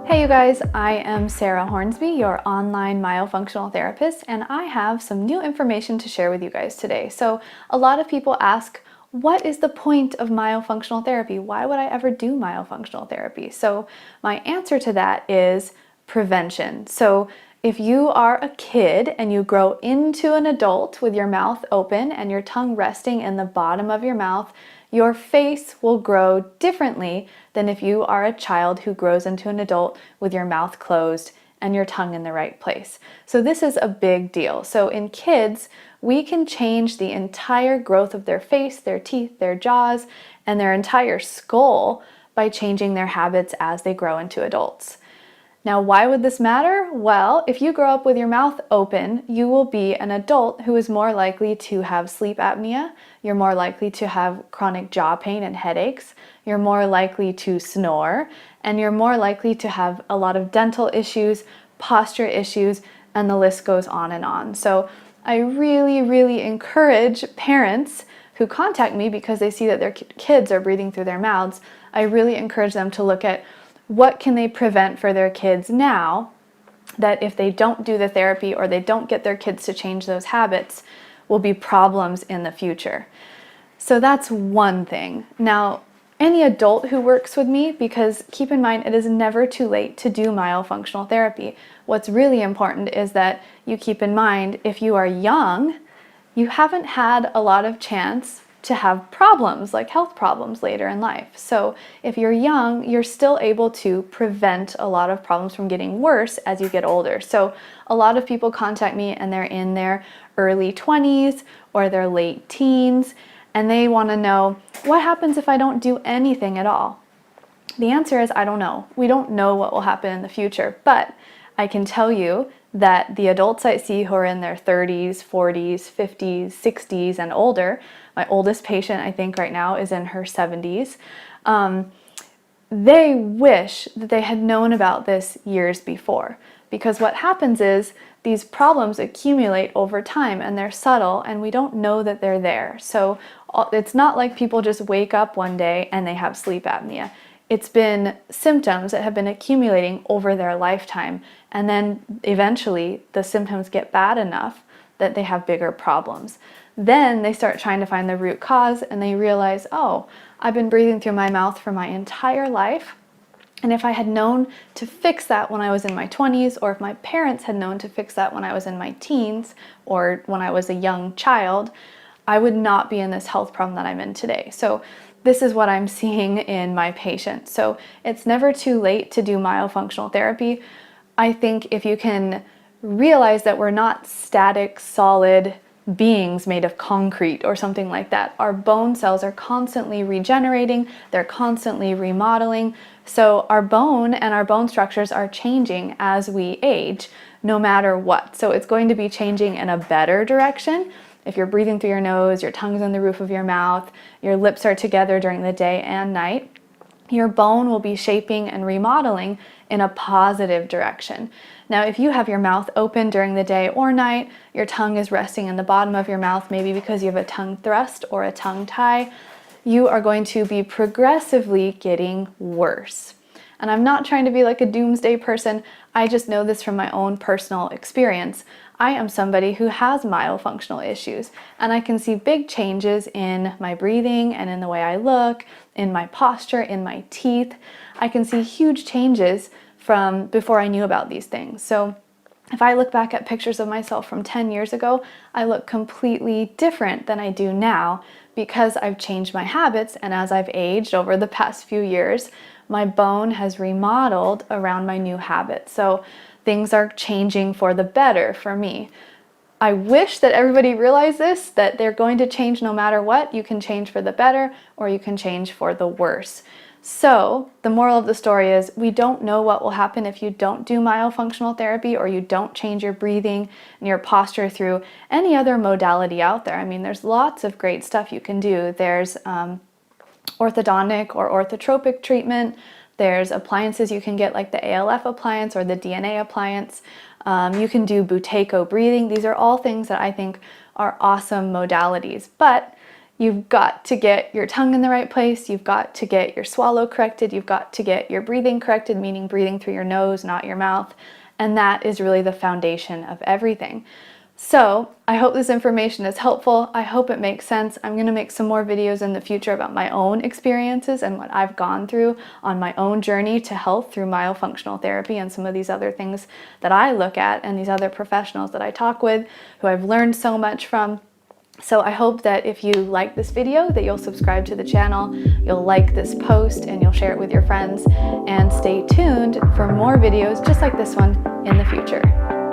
Hey you guys, I am Sarah Hornsby, your online myofunctional therapist, and I have some new information to share with you guys today. So a lot of people ask, what is the point of myofunctional therapy? Why would I ever do myofunctional therapy? So my answer to that is prevention. So if you are a kid and you grow into an adult with your mouth open and your tongue resting in the bottom of your mouth, your face will grow differently than if you are a child who grows into an adult with your mouth closed and your tongue in the right place. So this is a big deal. So in kids, we can change the entire growth of their face, their teeth, their jaws, and their entire skull by changing their habits as they grow into adults. Now, why would this matter? Well, if you grow up with your mouth open, you will be an adult who is more likely to have sleep apnea, you're more likely to have chronic jaw pain and headaches, you're more likely to snore, and you're more likely to have a lot of dental issues, posture issues, and the list goes on and on. So I really encourage parents who contact me because they see that their kids are breathing through their mouths. I really encourage them to look at what can they prevent for their kids now that if they don't do the therapy or they don't get their kids to change those habits will be problems in the future. So that's one thing. Now, any adult who works with me, because keep in mind it is never too late to do myofunctional therapy. What's really important is that you keep in mind if you are young, you haven't had a lot of chance to have problems like health problems later in life. So if you're young, you're still able to prevent a lot of problems from getting worse as you get older. So a lot of people contact me and they're in their early 20s or their late teens, and they want to know, what happens if I don't do anything at all? The answer is, I don't know. We don't know what will happen in the future, but I can tell you that the adults I see who are in their 30s, 40s, 50s, 60s, and older, my oldest patient I think right now is in her 70s, they wish that they had known about this years before. Because what happens is these problems accumulate over time and they're subtle and we don't know that they're there. So it's not like people just wake up one day and they have sleep apnea. It's been symptoms that have been accumulating over their lifetime, and then eventually the symptoms get bad enough that they have bigger problems. Then they start trying to find the root cause and they realize, oh, I've been breathing through my mouth for my entire life, and if I had known to fix that when I was in my 20s, or if my parents had known to fix that when I was in my teens or when I was a young child, I would not be in this health problem that I'm in today. So this is what I'm seeing in my patients. So it's never too late to do myofunctional therapy. I think if you can realize that we're not static, solid beings made of concrete or something like that. Our bone cells are constantly regenerating, they're constantly remodeling. So our bone and our bone structures are changing as we age, no matter what. So it's going to be changing in a better direction. If you're breathing through your nose, your tongue's on the roof of your mouth, your lips are together during the day and night, your bone will be shaping and remodeling in a positive direction. Now, if you have your mouth open during the day or night, your tongue is resting in the bottom of your mouth, maybe because you have a tongue thrust or a tongue tie, you are going to be progressively getting worse. And I'm not trying to be like a doomsday person, I just know this from my own personal experience. I am somebody who has myofunctional issues, and I can see big changes in my breathing and in the way I look, in my posture, in my teeth. I can see huge changes from before I knew about these things. So if I look back at pictures of myself from 10 years ago, I look completely different than I do now because I've changed my habits, and as I've aged over the past few years, my bone has remodeled around my new habits. So things are changing for the better for me. I wish that everybody realized this, that they're going to change no matter what. You can change for the better or you can change for the worse. So the moral of the story is we don't know what will happen if you don't do myofunctional therapy or you don't change your breathing and your posture through any other modality out there. I mean, there's lots of great stuff you can do. There's orthodontic or orthotropic treatment. There's appliances you can get like the ALF appliance or the DNA appliance. You can do Buteyko breathing. These are all things that I think are awesome modalities. But you've got to get your tongue in the right place, you've got to get your swallow corrected, you've got to get your breathing corrected, meaning breathing through your nose, not your mouth. And that is really the foundation of everything. So I hope this information is helpful. I hope it makes sense. I'm going to make some more videos in the future about my own experiences and what I've gone through on my own journey to health through myofunctional therapy and some of these other things that I look at and these other professionals that I talk with who I've learned so much from. So I hope that if you like this video, that you'll subscribe to the channel, you'll like this post, and you'll share it with your friends, and stay tuned for more videos just like this one in the future.